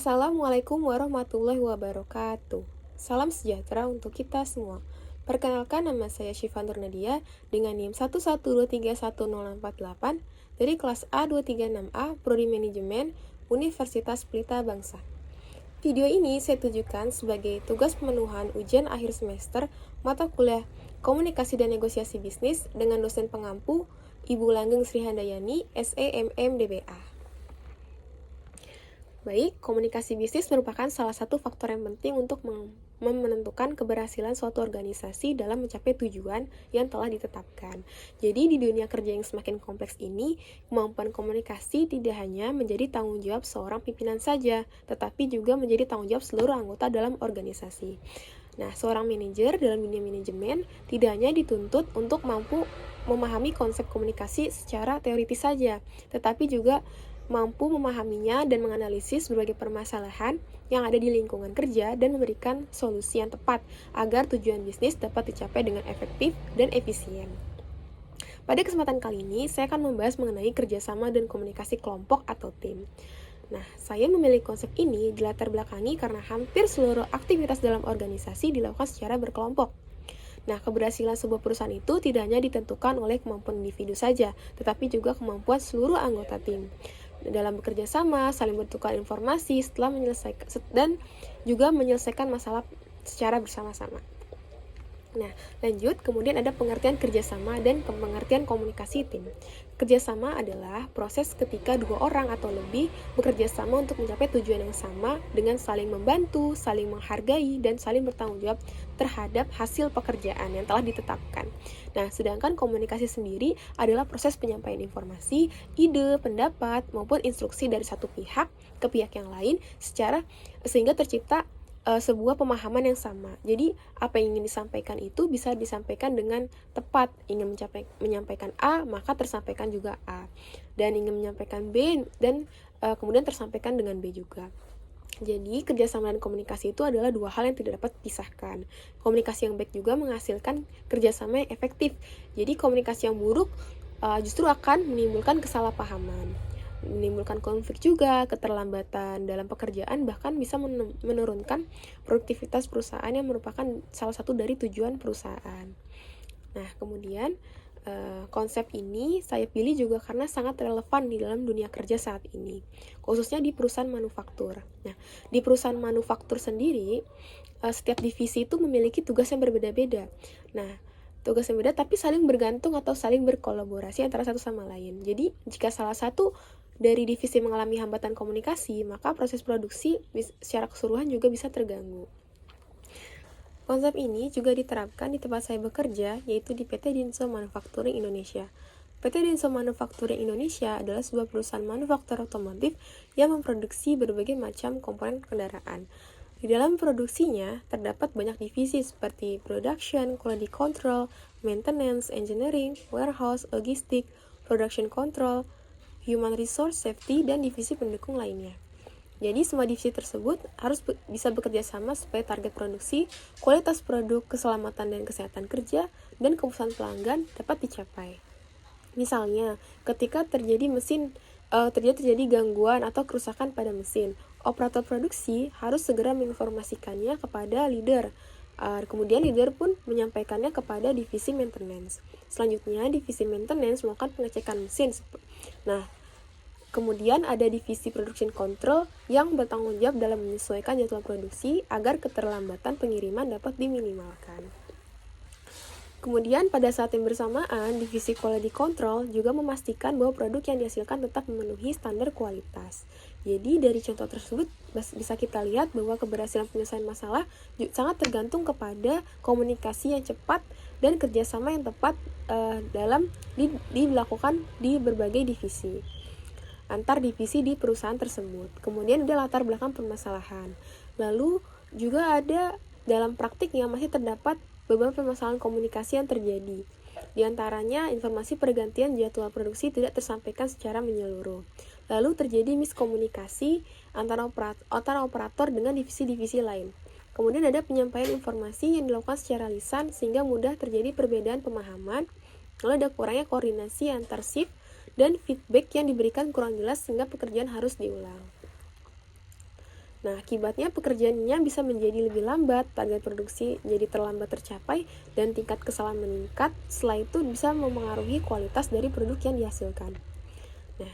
Assalamualaikum warahmatullahi wabarakatuh. Salam sejahtera untuk kita semua. Perkenalkan, nama saya Syifa Nur Nadia dengan NIM 112310648 dari kelas A236A Prodi Manajemen Universitas Pelita Bangsa. Video ini saya tujukan sebagai tugas pemenuhan ujian akhir semester mata kuliah Komunikasi dan Negosiasi Bisnis dengan dosen pengampu Ibu Langgeng Sri Handayani, SEMM DBA. Baik, komunikasi bisnis merupakan salah satu faktor yang penting untuk menentukan keberhasilan suatu organisasi dalam mencapai tujuan yang telah ditetapkan. Jadi, di dunia kerja yang semakin kompleks ini, kemampuan komunikasi tidak hanya menjadi tanggung jawab seorang pimpinan saja, tetapi juga menjadi tanggung jawab seluruh anggota dalam organisasi. Nah, seorang manajer dalam dunia manajemen tidak hanya dituntut untuk mampu memahami konsep komunikasi secara teoritis saja, tetapi juga mampu memahaminya dan menganalisis berbagai permasalahan yang ada di lingkungan kerja dan memberikan solusi yang tepat agar tujuan bisnis dapat dicapai dengan efektif dan efisien. Pada kesempatan kali ini, saya akan membahas mengenai kerjasama dan komunikasi kelompok atau tim. Nah, saya memilih konsep ini dilatar belakangi karena hampir seluruh aktivitas dalam organisasi dilakukan secara berkelompok. Nah, keberhasilan sebuah perusahaan itu tidak hanya ditentukan oleh kemampuan individu saja, tetapi juga kemampuan seluruh anggota tim dalam bekerja sama, saling bertukar informasi setelah menyelesaikan dan juga menyelesaikan masalah secara bersama-sama. Nah, lanjut, kemudian ada pengertian kerjasama dan pengertian komunikasi tim. Kerjasama adalah proses ketika dua orang atau lebih bekerja sama untuk mencapai tujuan yang sama dengan saling membantu, saling menghargai, dan saling bertanggung jawab terhadap hasil pekerjaan yang telah ditetapkan. Nah, sedangkan komunikasi sendiri adalah proses penyampaian informasi, ide, pendapat, maupun instruksi dari satu pihak ke pihak yang lain sehingga tercipta sebuah pemahaman yang sama. Jadi, apa yang ingin disampaikan itu bisa disampaikan dengan tepat. Ingin menyampaikan A, maka tersampaikan juga A. Dan ingin menyampaikan B, dan kemudian tersampaikan dengan B juga. Jadi, kerjasama dan komunikasi itu adalah dua hal yang tidak dapat dipisahkan. Komunikasi yang baik juga menghasilkan kerjasama yang efektif. Jadi, komunikasi yang buruk justru akan menimbulkan kesalahpahaman, menimbulkan konflik juga, keterlambatan dalam pekerjaan, bahkan bisa menurunkan produktivitas perusahaan yang merupakan salah satu dari tujuan perusahaan. Nah, kemudian konsep ini saya pilih juga karena sangat relevan di dalam dunia kerja saat ini, khususnya di perusahaan manufaktur. Nah, di perusahaan manufaktur sendiri, setiap divisi itu memiliki tugas yang berbeda-beda. Nah, tugas yang beda tapi saling bergantung atau saling berkolaborasi antara satu sama lain. Jadi, jika salah satu dari divisi mengalami hambatan komunikasi, maka proses produksi secara keseluruhan juga bisa terganggu. Konsep ini juga diterapkan di tempat saya bekerja, yaitu di PT Dinso Manufacturing Indonesia. PT Dinso Manufacturing Indonesia adalah sebuah perusahaan manufaktur otomotif yang memproduksi berbagai macam komponen kendaraan. Di dalam produksinya, terdapat banyak divisi seperti production, quality control, maintenance, engineering, warehouse, logistik, production control, human resource safety, dan divisi pendukung lainnya. Jadi, semua divisi tersebut harus bisa bekerja sama supaya target produksi, kualitas produk, keselamatan dan kesehatan kerja, dan kepuasan pelanggan dapat dicapai. Misalnya, ketika terjadi gangguan atau kerusakan pada mesin, operator produksi harus segera menginformasikannya kepada leader. Kemudian leader pun menyampaikannya kepada divisi maintenance. Selanjutnya, divisi maintenance melakukan pengecekan mesin. Nah, kemudian ada divisi production control yang bertanggung jawab dalam menyesuaikan jadwal produksi agar keterlambatan pengiriman dapat diminimalkan. Kemudian pada saat yang bersamaan, divisi quality control juga memastikan bahwa produk yang dihasilkan tetap memenuhi standar kualitas. Jadi dari contoh tersebut bisa kita lihat bahwa keberhasilan penyelesaian masalah sangat tergantung kepada komunikasi yang cepat dan kerjasama yang tepat dilakukan di berbagai divisi, antar divisi di perusahaan tersebut. Kemudian ada latar belakang permasalahan. Lalu juga ada dalam praktik yang masih terdapat beberapa permasalahan komunikasi yang terjadi. Di antaranya, informasi pergantian jadwal produksi tidak tersampaikan secara menyeluruh. Lalu terjadi miskomunikasi antara operator dengan divisi-divisi lain. Kemudian ada penyampaian informasi yang dilakukan secara lisan sehingga mudah terjadi perbedaan pemahaman. Lalu ada kurangnya koordinasi antar shift dan feedback yang diberikan kurang jelas sehingga pekerjaan harus diulang. Nah, akibatnya pekerjaannya bisa menjadi lebih lambat, target produksi jadi terlambat tercapai, dan tingkat kesalahan meningkat. Setelah itu bisa memengaruhi kualitas dari produk yang dihasilkan. Nah,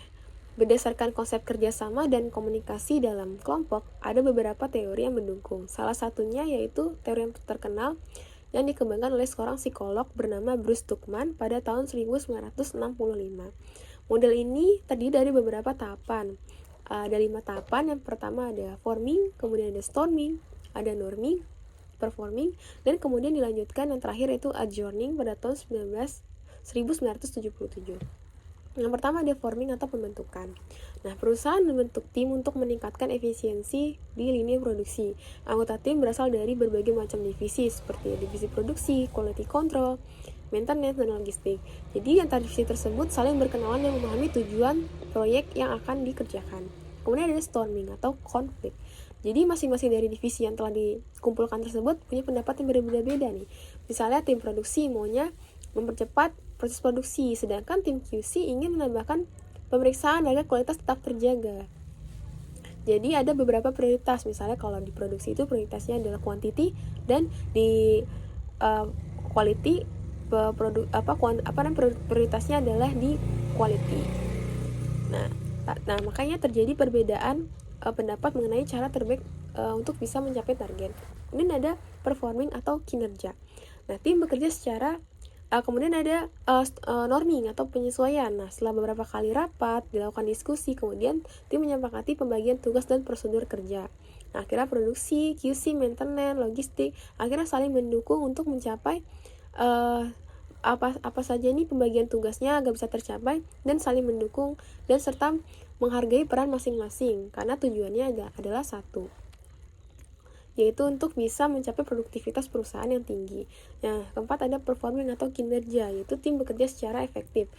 berdasarkan konsep kerjasama dan komunikasi dalam kelompok, ada beberapa teori yang mendukung. Salah satunya yaitu teori yang terkenal yang dikembangkan oleh seorang psikolog bernama Bruce Tuckman pada tahun 1965. Model ini terdiri dari beberapa tahapan. Ada 5 tahapan. Yang pertama ada forming, kemudian ada storming, ada norming, performing, dan kemudian dilanjutkan yang terakhir yaitu adjourning pada tahun 1977. Yang pertama ada forming atau pembentukan. Nah, perusahaan membentuk tim untuk meningkatkan efisiensi di lini produksi. Anggota tim berasal dari berbagai macam divisi seperti divisi produksi, quality control, maintenance, dan logistik. Jadi antar divisi tersebut saling berkenalan dan memahami tujuan proyek yang akan dikerjakan. Kemudian ada storming atau konflik. Jadi masing-masing dari divisi yang telah dikumpulkan tersebut punya pendapat yang berbeda-beda nih. Misalnya tim produksi maunya mempercepat proses produksi, sedangkan tim QC ingin menambahkan pemeriksaan agar kualitas tetap terjaga. Jadi ada beberapa prioritas, misalnya kalau di produksi itu prioritasnya adalah quantity, dan di quality prioritasnya adalah di quality. Nah, makanya terjadi perbedaan pendapat mengenai cara terbaik untuk bisa mencapai target. Kemudian ada performing atau kinerja. Nah, tim bekerja secara kemudian ada norming atau penyesuaian. Nah, setelah beberapa kali rapat, dilakukan diskusi, kemudian tim menyepakati pembagian tugas dan prosedur kerja. Nah, akhirnya produksi, QC, maintenance, logistik, akhirnya saling mendukung untuk mencapai apa saja nih pembagian tugasnya agar bisa tercapai, dan saling mendukung dan serta menghargai peran masing-masing karena tujuannya adalah satu, yaitu untuk bisa mencapai produktivitas perusahaan yang tinggi. Nah, keempat ada performing atau kinerja, yaitu tim bekerja secara efektif.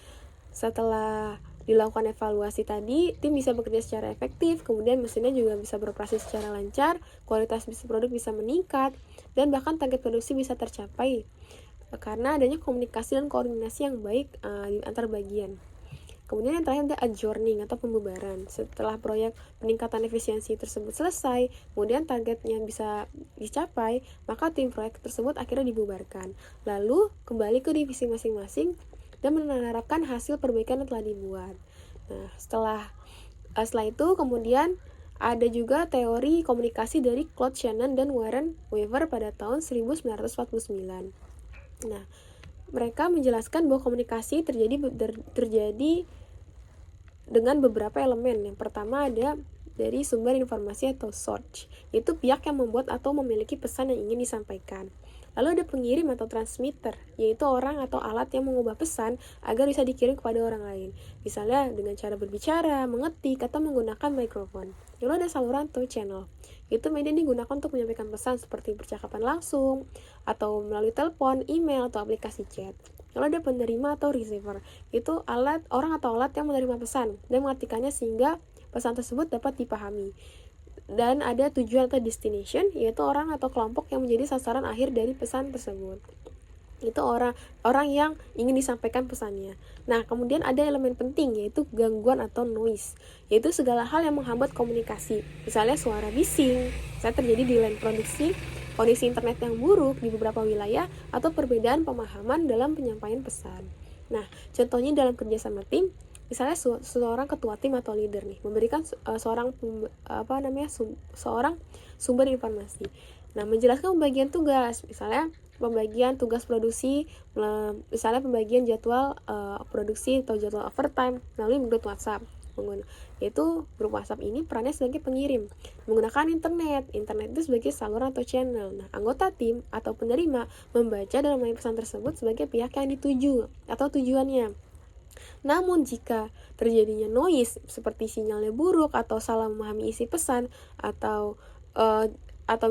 Setelah dilakukan evaluasi tadi, tim bisa bekerja secara efektif, kemudian mesinnya juga bisa beroperasi secara lancar, kualitas produk bisa meningkat, dan bahkan target produksi bisa tercapai karena adanya komunikasi dan koordinasi yang baik antar bagian. Kemudian yang terakhir ada adjourning atau pembubaran. Setelah proyek peningkatan efisiensi tersebut selesai, kemudian targetnya bisa dicapai, maka tim proyek tersebut akhirnya dibubarkan. Lalu kembali ke divisi masing-masing dan menerapkan hasil perbaikan yang telah dibuat. Nah, setelah itu kemudian ada juga teori komunikasi dari Claude Shannon dan Warren Weaver pada tahun 1949. Nah, mereka menjelaskan bahwa komunikasi terjadi dengan beberapa elemen. Yang pertama ada dari sumber informasi atau source, yaitu pihak yang membuat atau memiliki pesan yang ingin disampaikan. Lalu ada pengirim atau transmitter, yaitu orang atau alat yang mengubah pesan agar bisa dikirim kepada orang lain. Misalnya dengan cara berbicara, mengetik, atau menggunakan mikrofon. Lalu ada saluran atau channel, yaitu media yang digunakan untuk menyampaikan pesan seperti percakapan langsung, atau melalui telepon, email, atau aplikasi chat. Lalu ada penerima atau receiver, itu orang atau alat yang menerima pesan dan mengartikannya sehingga pesan tersebut dapat dipahami. Dan ada tujuan atau destination, yaitu orang atau kelompok yang menjadi sasaran akhir dari pesan tersebut. Itu orang yang ingin disampaikan pesannya. Nah, kemudian ada elemen penting, yaitu gangguan atau noise, yaitu segala hal yang menghambat komunikasi. Misalnya suara bising, saat terjadi di line produksi, kondisi internet yang buruk di beberapa wilayah, atau perbedaan pemahaman dalam penyampaian pesan. Nah, contohnya dalam kerjasama tim, misalnya seorang ketua tim atau leader nih memberikan seorang sumber informasi. Nah, menjelaskan pembagian tugas, misalnya pembagian tugas produksi, misalnya pembagian jadwal produksi atau jadwal overtime melalui grup WhatsApp. Yaitu grup WhatsApp ini perannya sebagai pengirim, menggunakan internet itu sebagai saluran atau channel. Nah, anggota tim atau penerima membaca dan memahami pesan tersebut sebagai pihak yang dituju atau tujuannya. Namun jika terjadinya noise seperti sinyalnya buruk atau salah memahami isi pesan atau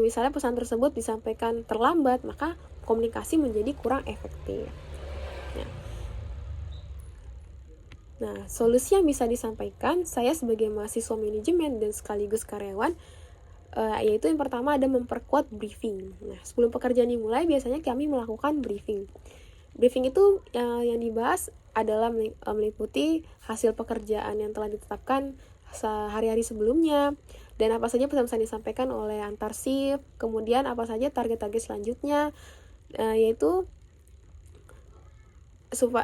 misalnya pesan tersebut disampaikan terlambat, maka komunikasi menjadi kurang efektif. Nah, solusi yang bisa disampaikan saya sebagai mahasiswa manajemen dan sekaligus karyawan, yaitu yang pertama ada memperkuat briefing. Nah, sebelum pekerjaan dimulai biasanya kami melakukan briefing. Briefing itu yang dibahas adalah meliputi hasil pekerjaan yang telah ditetapkan sehari-hari sebelumnya, dan apa saja pesan-pesan disampaikan oleh antar shift, kemudian apa saja target-target selanjutnya, yaitu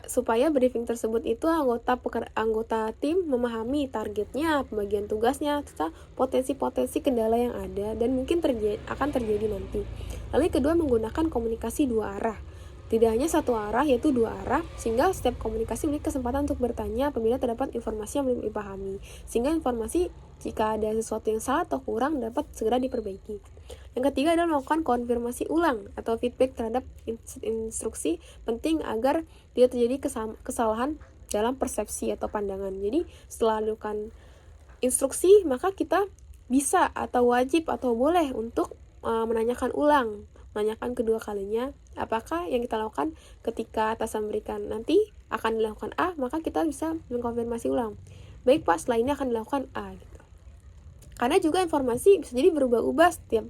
supaya briefing tersebut itu anggota tim memahami targetnya, pembagian tugasnya, serta potensi-potensi kendala yang ada dan mungkin akan terjadi nanti. Lalu yang kedua, menggunakan komunikasi dua arah. Tidak hanya satu arah, yaitu dua arah, sehingga setiap komunikasi memiliki kesempatan untuk bertanya apabila terdapat informasi yang belum dipahami, sehingga informasi jika ada sesuatu yang salah atau kurang dapat segera diperbaiki. Yang ketiga adalah melakukan konfirmasi ulang atau feedback terhadap instruksi, penting agar tidak terjadi kesalahan dalam persepsi atau pandangan. Jadi setelah melakukan instruksi, maka kita bisa atau wajib atau boleh untuk menanyakan kedua kalinya apakah yang kita lakukan ketika atasan memberikan nanti akan dilakukan A, maka kita bisa mengkonfirmasi ulang. Baik Pak, setelah ini akan dilakukan A gitu. Karena juga informasi bisa jadi berubah-ubah setiap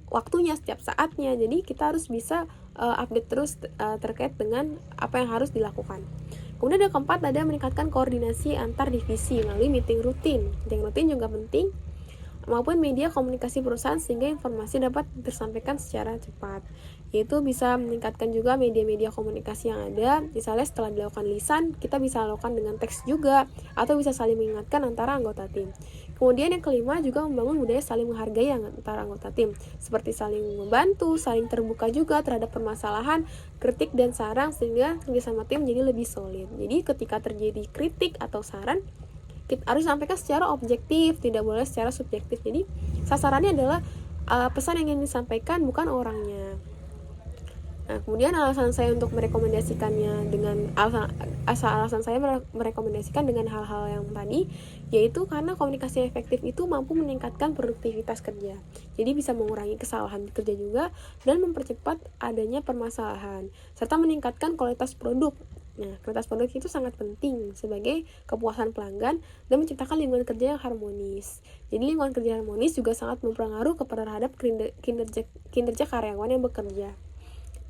waktunya, setiap saatnya. Jadi kita harus bisa update terus terkait dengan apa yang harus dilakukan. Kemudian yang keempat ada meningkatkan koordinasi antar divisi melalui meeting rutin. Meeting rutin juga penting, maupun media komunikasi perusahaan sehingga informasi dapat tersampaikan secara cepat. Yaitu bisa meningkatkan juga media-media komunikasi yang ada. Misalnya setelah dilakukan lisan, kita bisa lakukan dengan teks juga, atau bisa saling mengingatkan antara anggota tim. Kemudian yang kelima juga membangun budaya saling menghargai antara anggota tim, seperti saling membantu, saling terbuka juga terhadap permasalahan, kritik dan saran, sehingga kerjasama tim menjadi lebih solid. Jadi ketika terjadi kritik atau saran, kita harus sampaikan secara objektif, tidak boleh secara subjektif. Jadi sasarannya adalah pesan yang ingin disampaikan, bukan orangnya. Nah, kemudian alasan saya untuk merekomendasikannya dengan alasan saya merekomendasikan dengan hal-hal yang tadi, yaitu karena komunikasi efektif itu mampu meningkatkan produktivitas kerja. Jadi bisa mengurangi kesalahan di kerja juga dan mempercepat adanya permasalahan serta meningkatkan kualitas produk. Nah, kualitas produk itu sangat penting sebagai kepuasan pelanggan dan menciptakan lingkungan kerja yang harmonis. Jadi lingkungan kerja harmonis juga sangat mempengaruhi terhadap kinerja karyawan yang bekerja.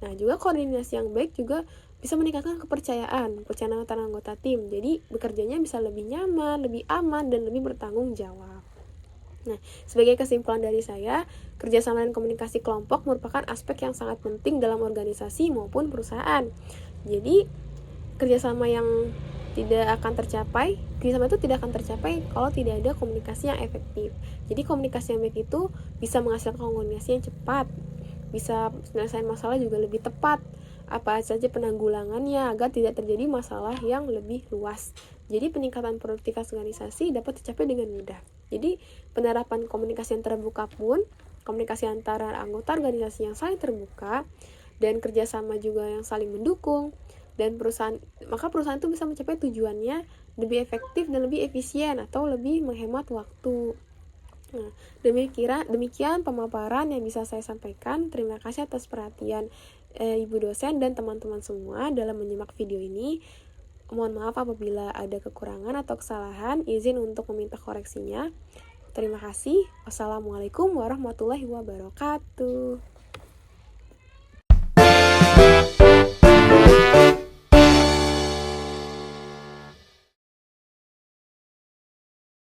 Nah, juga koordinasi yang baik juga bisa meningkatkan kepercayaan antara anggota tim. Jadi bekerjanya bisa lebih nyaman, lebih aman, dan lebih bertanggung jawab. Nah, sebagai kesimpulan dari saya, kerjasama dan komunikasi kelompok merupakan aspek yang sangat penting dalam organisasi maupun perusahaan. Jadi kerjasama itu tidak akan tercapai kalau tidak ada komunikasi yang efektif. Jadi komunikasi yang baik itu bisa menghasilkan komunikasi yang cepat, bisa menyelesaikan masalah juga lebih tepat, apa saja penanggulangannya agar tidak terjadi masalah yang lebih luas. Jadi peningkatan produktivitas organisasi dapat tercapai dengan mudah. Jadi penerapan komunikasi yang terbuka pun, komunikasi antara anggota organisasi yang saling terbuka dan kerjasama juga yang saling mendukung, dan maka perusahaan itu bisa mencapai tujuannya lebih efektif dan lebih efisien atau lebih menghemat waktu. Nah, demikian pemaparan yang bisa saya sampaikan. Terima kasih atas perhatian Ibu dosen dan teman-teman semua dalam menyimak video ini. Mohon maaf apabila ada kekurangan atau kesalahan, izin untuk meminta koreksinya. Terima kasih. Wassalamualaikum warahmatullahi wabarakatuh.